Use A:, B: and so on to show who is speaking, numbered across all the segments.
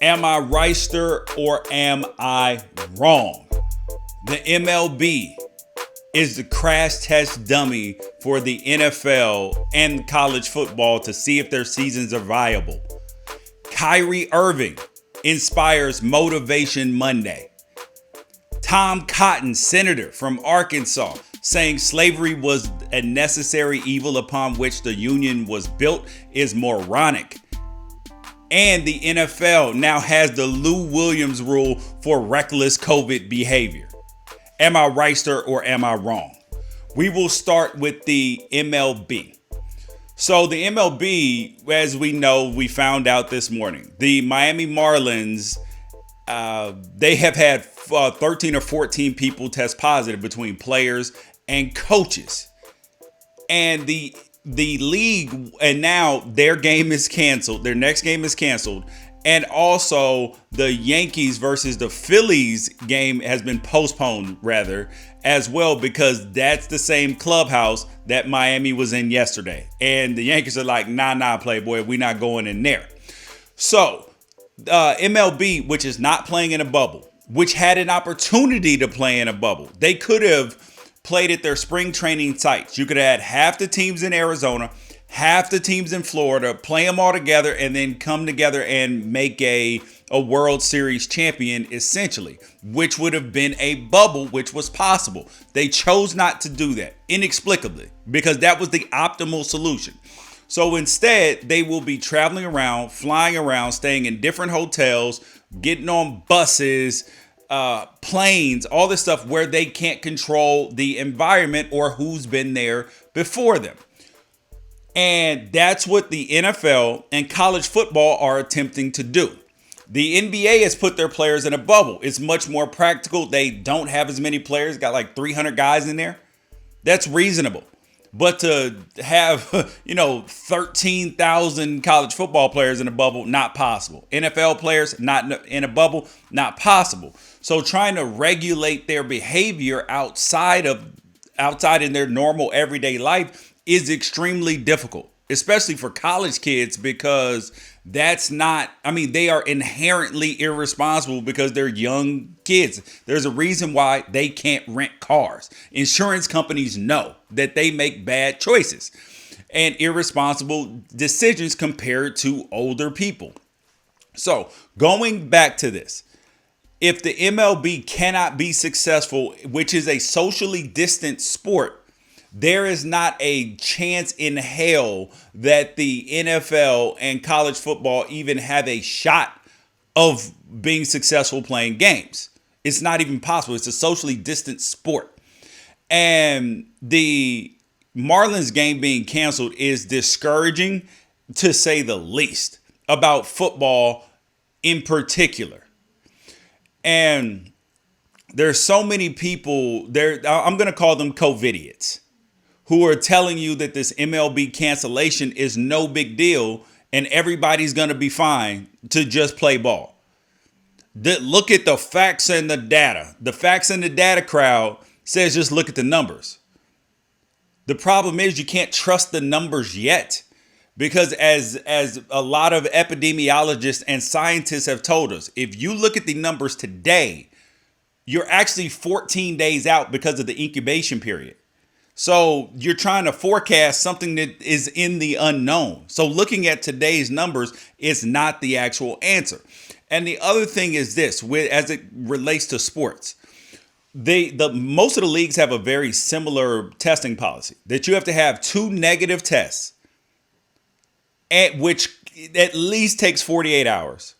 A: Am I Wrighster or am I wrong? The MLB is the crash test dummy for the NFL and college football to see if their seasons are viable. Kyrie Irving inspires Motivation Monday. Tom Cotton, senator from Arkansas, saying slavery was a necessary evil upon which the Union was built, is moronic. And the NFL now has the Lou Williams rule for reckless COVID behavior. Am I Wrighster or am I wrong? We will start with the MLB. So the MLB, as we know, we found out this morning, the Miami Marlins, they have had 13 or 14 people test positive between players and coaches. And the league, and now their game is canceled. Their next game is canceled. And also the Yankees versus the Phillies game has been postponed rather as well, because that's the same clubhouse that Miami was in yesterday. And the Yankees are like, nah, Playboy, we're not going in there. So MLB, which is not playing in a bubble, which had an opportunity to play in a bubble. They could have played at their spring training sites. You could have had half the teams in Arizona, half the teams in Florida, play them all together, and then come together and make a World Series champion, essentially, which would have been a bubble, which was possible. They chose not to do that, inexplicably, because that was the optimal solution. So instead, they will be traveling around, flying around, staying in different hotels, getting on buses, planes, all this stuff where they can't control the environment or who's been there before them. And that's what the NFL and college football are attempting to do. The NBA has put their players in a bubble. It's much more practical. They don't have as many players, got like 300 guys in there. That's reasonable. But to have, 13,000 college football players in a bubble, not possible. NFL players not in a bubble, not possible. So trying to regulate their behavior outside in their normal everyday life is extremely difficult, especially for college kids, because they are inherently irresponsible because they're young kids. There's a reason why they can't rent cars. Insurance companies know that they make bad choices and irresponsible decisions compared to older people. So going back to this, if the MLB cannot be successful, which is a socially distant sport, there is not a chance in hell that the NFL and college football even have a shot of being successful playing games. It's not even possible. It's a socially distant sport. And the Marlins game being canceled is discouraging, to say the least, about football in particular. And there's so many people there, I'm going to call them COVIDiots, who are telling you that this MLB cancellation is no big deal and everybody's going to be fine to just play ball. Look at the facts and the data. The facts and the data crowd says just look at the numbers. The problem is you can't trust the numbers yet, because as a lot of epidemiologists and scientists have told us, if you look at the numbers today, you're actually 14 days out because of the incubation period. So you're trying to forecast something that is in the unknown. So looking at today's numbers is not the actual answer. And the other thing is this, as it relates to sports, most of the leagues have a very similar testing policy, that you have to have 2 negative tests, which at least takes 48 hours.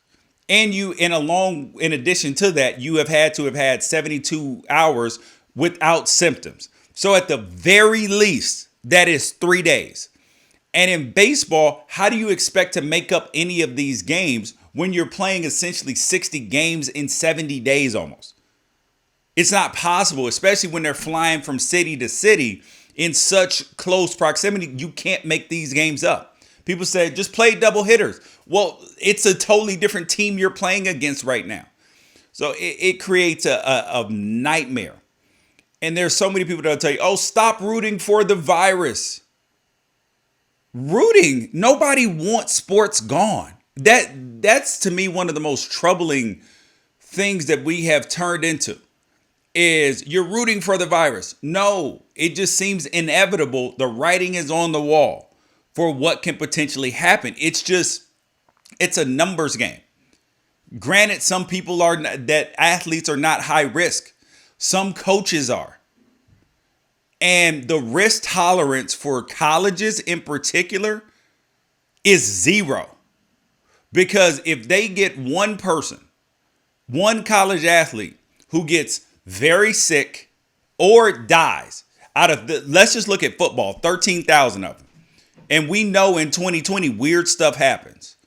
A: And in addition to that, you have had 72 hours without symptoms. So at the very least, that is 3 days. And in baseball, how do you expect to make up any of these games when you're playing essentially 60 games in 70 days almost? It's not possible, especially when they're flying from city to city in such close proximity. You can't make these games up. People say, just play double hitters. Well, it's a totally different team you're playing against right now. So it creates a nightmare. And there's so many people that'll tell you, oh, stop rooting for the virus. Rooting. Nobody wants sports gone. That's to me one of the most troubling things that we have turned into is you're rooting for the virus. No, it just seems inevitable. The writing is on the wall for what can potentially happen. It's a numbers game. Granted, some people are that athletes are not high risk. Some coaches are. And the risk tolerance for colleges in particular is zero. Because if they get one person, one college athlete who gets very sick or dies let's just look at football, 13,000 of them. And we know in 2020, weird stuff happens.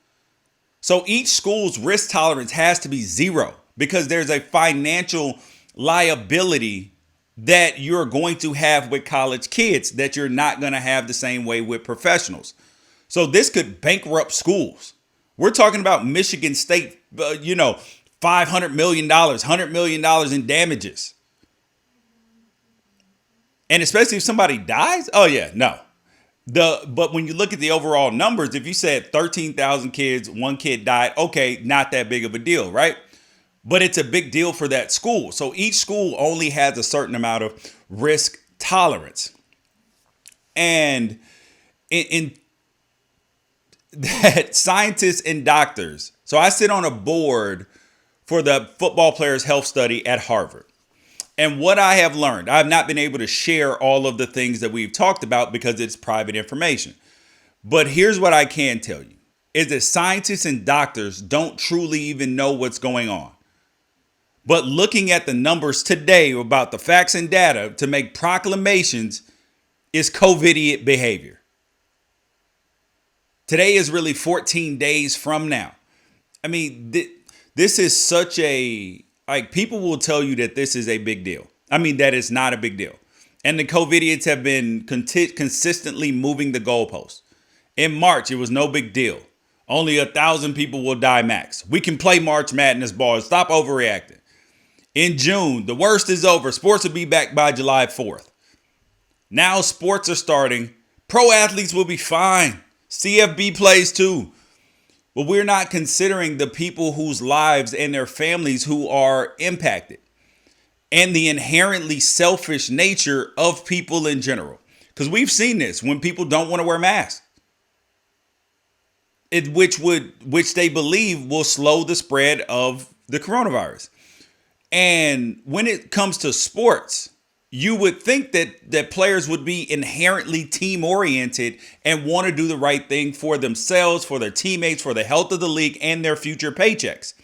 A: So each school's risk tolerance has to be zero because there's a financial liability that you're going to have with college kids that you're not going to have the same way with professionals. So this could bankrupt schools. We're talking about Michigan State, $500 million, $100 million in damages. And especially if somebody dies. Oh, yeah, no. But when you look at the overall numbers, if you said 13,000 kids, one kid died, okay, not that big of a deal, right? But it's a big deal for that school. So each school only has a certain amount of risk tolerance. And in that scientists and doctors. So I sit on a board for the football players' health study at Harvard. And what I have learned, I have not been able to share all of the things that we've talked about because it's private information. But here's what I can tell you is that scientists and doctors don't truly even know what's going on. But looking at the numbers today about the facts and data to make proclamations is COVID-idiot behavior. Today is really 14 days from now. I mean, this is such people will tell you that this is a big deal. I mean, that is not a big deal. And the COVIDians have been consistently moving the goalposts. In March, it was no big deal. Only 1,000 people will die max. We can play March Madness ball. Stop overreacting. In June, the worst is over. Sports will be back by July 4th. Now sports are starting. Pro athletes will be fine. CFB plays too. But we're not considering the people whose lives and their families who are impacted and the inherently selfish nature of people in general. Because we've seen this when people don't want to wear masks, which they believe will slow the spread of the coronavirus. And when it comes to sports, you would think that players would be inherently team oriented and want to do the right thing for themselves, for their teammates, for the health of the league and their future paychecks.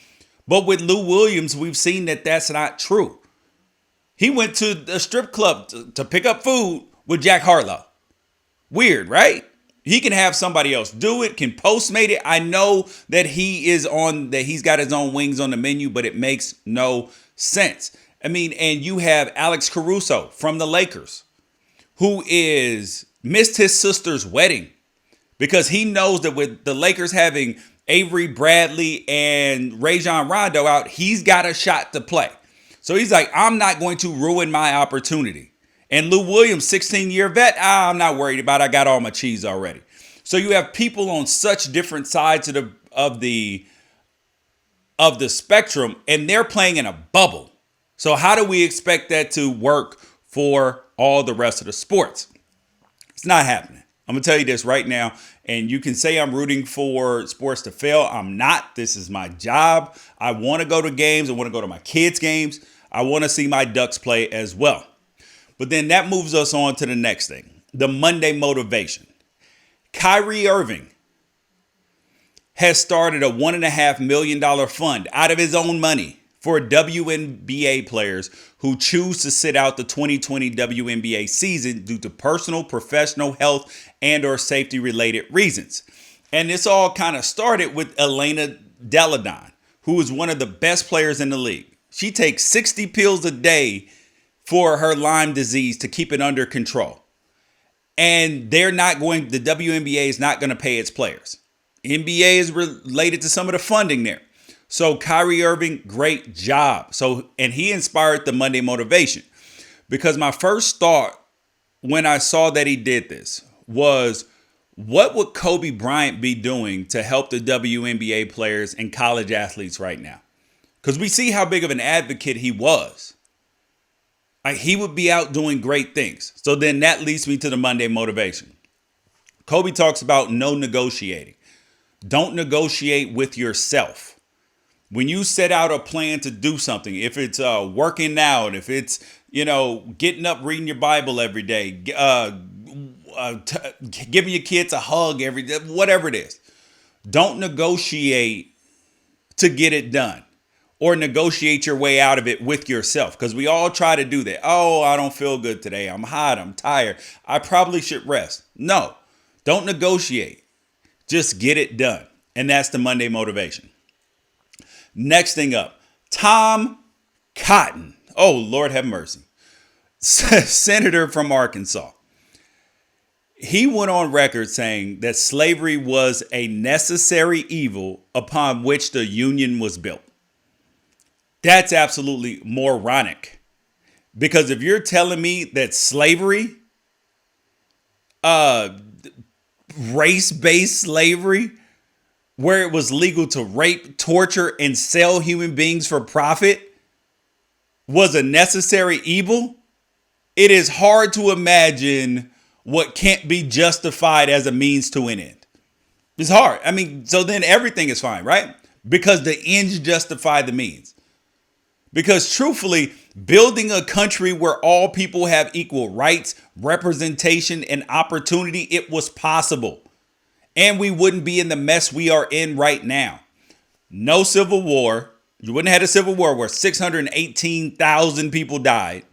A: But with Lou Williams, we've seen that that's not true. He went to a strip club to pick up food with Jack Harlow. Weird, right? He can have somebody else do it, can Postmate it. I know that he's got his own wings on the menu, but it makes no sense. I mean, and you have Alex Caruso from the Lakers, who missed his sister's wedding because he knows that with the Lakers having Avery Bradley and Rajon Rondo out, he's got a shot to play. So he's like, I'm not going to ruin my opportunity. And Lou Williams, 16-year vet, I'm not worried about it. I got all my cheese already. So you have people on such different sides of the spectrum, and they're playing in a bubble. So how do we expect that to work for all the rest of the sports? It's not happening. I'm going to tell you this right now. And you can say I'm rooting for sports to fail. I'm not. This is my job. I want to go to games. I want to go to my kids' games. I want to see my Ducks play as well. But then that moves us on to the next thing, the Monday motivation. Kyrie Irving has started a $1.5 million fund out of his own money for WNBA players who choose to sit out the 2020 WNBA season due to personal, professional, health, and or safety related reasons. And this all kind of started with Elena Deladon, who is one of the best players in the league. She takes 60 pills a day for her Lyme disease to keep it under control. And the WNBA is not going to pay its players. NBA is related to some of the funding there. So Kyrie Irving, great job. And he inspired the Monday motivation, because my first thought when I saw that he did this was, What would Kobe Bryant be doing to help the WNBA players and college athletes right now? Because we see how big of an advocate he was. Like, he would be out doing great things. So then that leads me to the Monday motivation. Kobe talks about no negotiating. Don't negotiate with yourself. When you set out a plan to do something, if it's working out, if it's, getting up, reading your Bible every day, giving your kids a hug every day, whatever it is, don't negotiate to get it done or negotiate your way out of it with yourself. Because we all try to do that. Oh, I don't feel good today. I'm hot. I'm tired. I probably should rest. No, don't negotiate. Just get it done. And that's the Monday motivation. Next thing up, Tom Cotton. Oh, Lord have mercy. Senator from Arkansas. He went on record saying that slavery was a necessary evil upon which the Union was built. That's absolutely moronic. Because if you're telling me that slavery, race-based slavery, where it was legal to rape, torture, and sell human beings for profit, was a necessary evil, it is hard to imagine what can't be justified as a means to an end. It's hard. I mean, so then everything is fine, right? Because the ends justify the means. Because truthfully, building a country where all people have equal rights, representation, and opportunity, it was possible. And we wouldn't be in the mess we are in right now. No civil war. You wouldn't have had a civil war where 618,000 people died.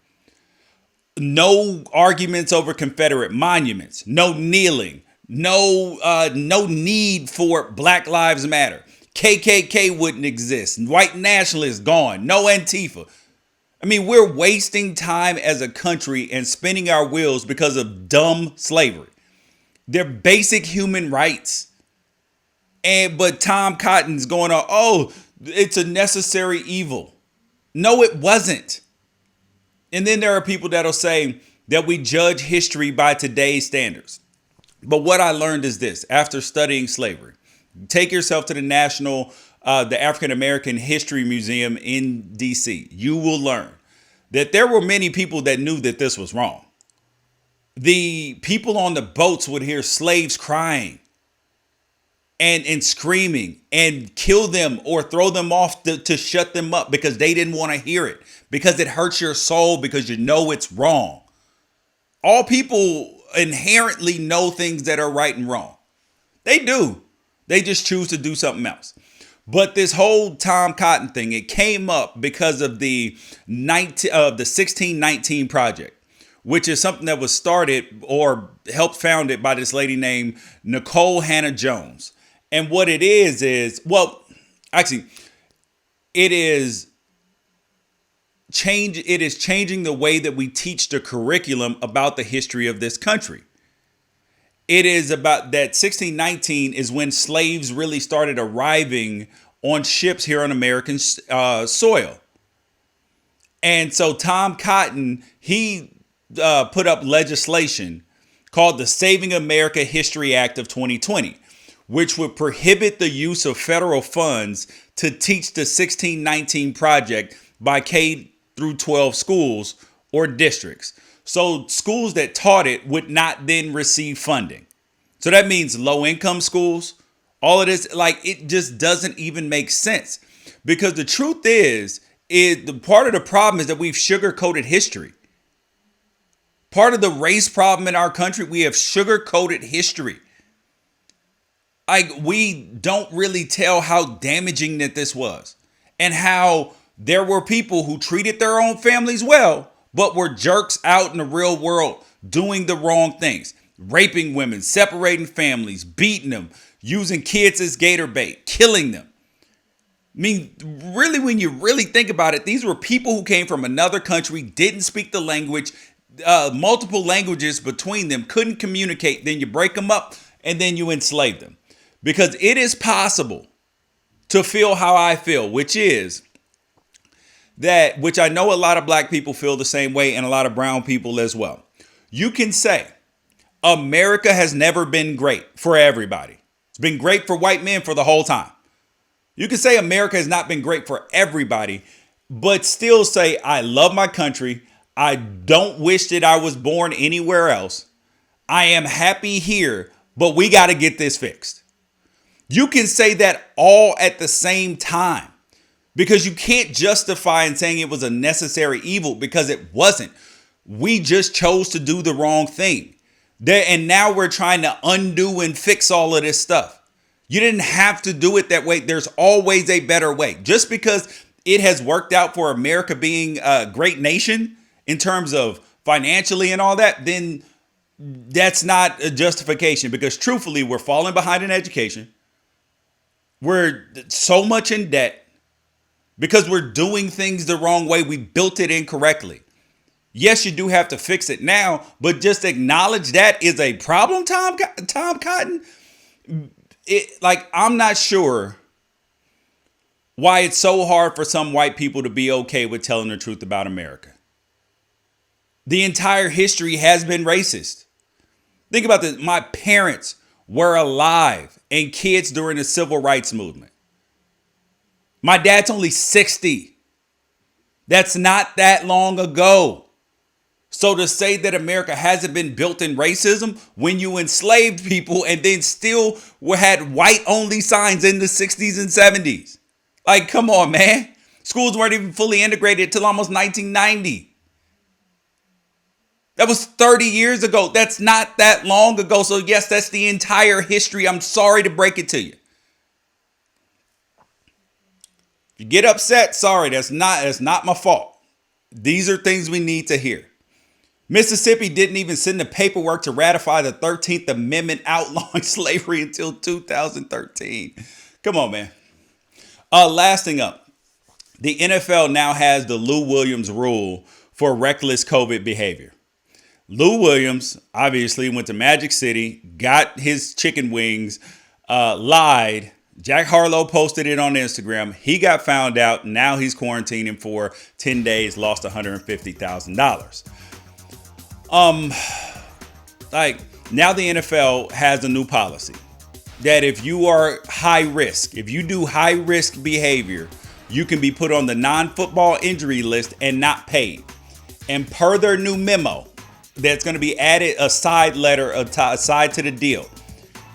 A: No arguments over Confederate monuments. No kneeling. No need for Black Lives Matter. KKK wouldn't exist. White nationalists gone. No Antifa. I mean, we're wasting time as a country and spinning our wheels because of dumb slavery. They're basic human rights. But Tom Cotton's going on, oh, it's a necessary evil. No, it wasn't. And then there are people that'll say that we judge history by today's standards. But what I learned is this, after studying slavery. Take yourself to the African American History Museum in DC. You will learn that there were many people that knew that this was wrong. The people on the boats would hear slaves crying and screaming and kill them or throw them off to shut them up because they didn't want to hear it, because it hurts your soul, because you know it's wrong. All people inherently know things that are right and wrong. They do. They just choose to do something else. But this whole Tom Cotton thing, it came up because of the 1619 Project, which is something that was started or helped founded by this lady named Nicole Hannah Jones. And what it is, well, actually, it is changing the way that we teach the curriculum about the history of this country. It is about that 1619 is when slaves really started arriving on ships here on American soil. And so Tom Cotton, he put up legislation called the Saving America History Act of 2020, which would prohibit the use of federal funds to teach the 1619 Project by K through 12 schools or districts. So schools that taught it would not then receive funding. So that means low income schools, all of this, like, it just doesn't even make sense. Because the truth is the part of the problem is that we've sugar-coated history. Part of the race problem in our country, we have sugar-coated history. Like, we don't really tell how damaging that this was and how there were people who treated their own families well, but were jerks out in the real world doing the wrong things, raping women, separating families, beating them, using kids as gator bait, killing them. I mean, really, when you really think about it, these were people who came from another country, didn't speak the language, multiple languages between them, couldn't communicate. Then you break them up and then you enslave them. Because it is possible to feel how I feel, which is that, which I know a lot of black people feel the same way and a lot of brown people as well. You can say, America has never been great for everybody. It's been great for white men for the whole time. You can say America has not been great for everybody, but still say, I love my country. I don't wish that I was born anywhere else. I am happy here, but we got to get this fixed. You can say that all at the same time because you can't justify in saying it was a necessary evil because it wasn't. We just chose to do the wrong thing. And now we're trying to undo and fix all of this stuff. You didn't have to do it that way. There's always a better way. Just because it has worked out for America being a great nation in terms of financially and all that, then that's not a justification because truthfully, we're falling behind in education. We're so much in debt because we're doing things the wrong way. We built it incorrectly. Yes, you do have to fix it now, but just acknowledge that is a problem, Tom Cotton. I'm not sure why it's so hard for some white people to be okay with telling the truth about America. The entire history has been racist. Think about this. My parents were alive and kids during the civil rights movement. My dad's only 60. That's not that long ago. So to say that America hasn't been built in racism when you enslaved people and then still had white only signs in the 60s and 70s. Like, come on, man. Schools weren't even fully integrated until almost 1990. That was 30 years ago. That's not that long ago. So yes, that's the entire history. I'm sorry to break it to you. If you get upset, sorry, that's not my fault. These are things we need to hear. Mississippi didn't even send the paperwork to ratify the 13th Amendment outlawing slavery until 2013. Come on, man. Last thing up, the NFL now has the Lou Williams rule for reckless COVID behavior. Lou Williams obviously went to Magic City, got his chicken wings, lied. Jack Harlow posted it on Instagram. He got found out. Now he's quarantining for 10 days, lost $150,000. Now the NFL has a new policy that if you are high risk, if you do high risk behavior, you can be put on the non-football injury list and not paid. And per their new memo, that's going to be added a side letter, a side to the deal.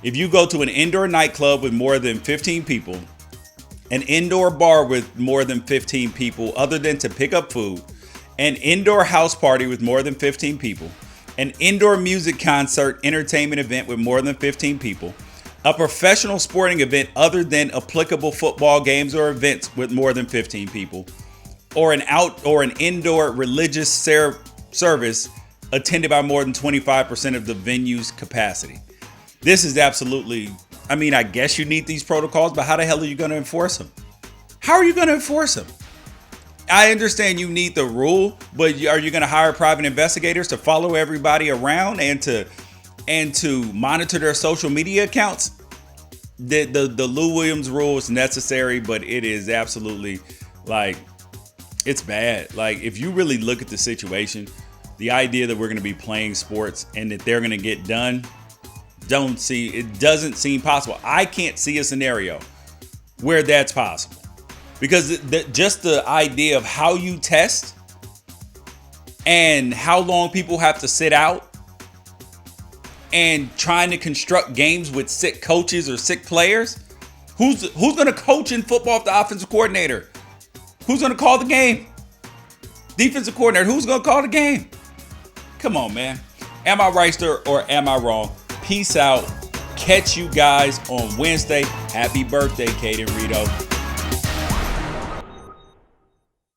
A: If you go to an indoor nightclub with more than 15 people, an indoor bar with more than 15 people, other than to pick up food, an indoor house party with more than 15 people, an indoor music concert, entertainment event with more than 15 people, a professional sporting event other than applicable football games or events with more than 15 people, or an indoor religious service attended by more than 25% of the venue's capacity. This is absolutely, I guess you need these protocols, but how the hell are you going to enforce them? How are you going to enforce them? I understand you need the rule, but are you going to hire private investigators to follow everybody around and to monitor their social media accounts? The Lou Williams rule is necessary, but it is absolutely it's bad. If you really look at the situation, the idea that we're going to be playing sports and that they're going to get done, it doesn't seem possible. I can't see a scenario where that's possible. Because just the idea of how you test and how long people have to sit out and trying to construct games with sick coaches or sick players. Who's going to coach in football if the offensive coordinator? Who's going to call the game? Defensive coordinator. Who's going to call the game? Come on, man. Am I Wrighster or am I wrong? Peace out. Catch you guys on Wednesday. Happy birthday, Kaden Rito.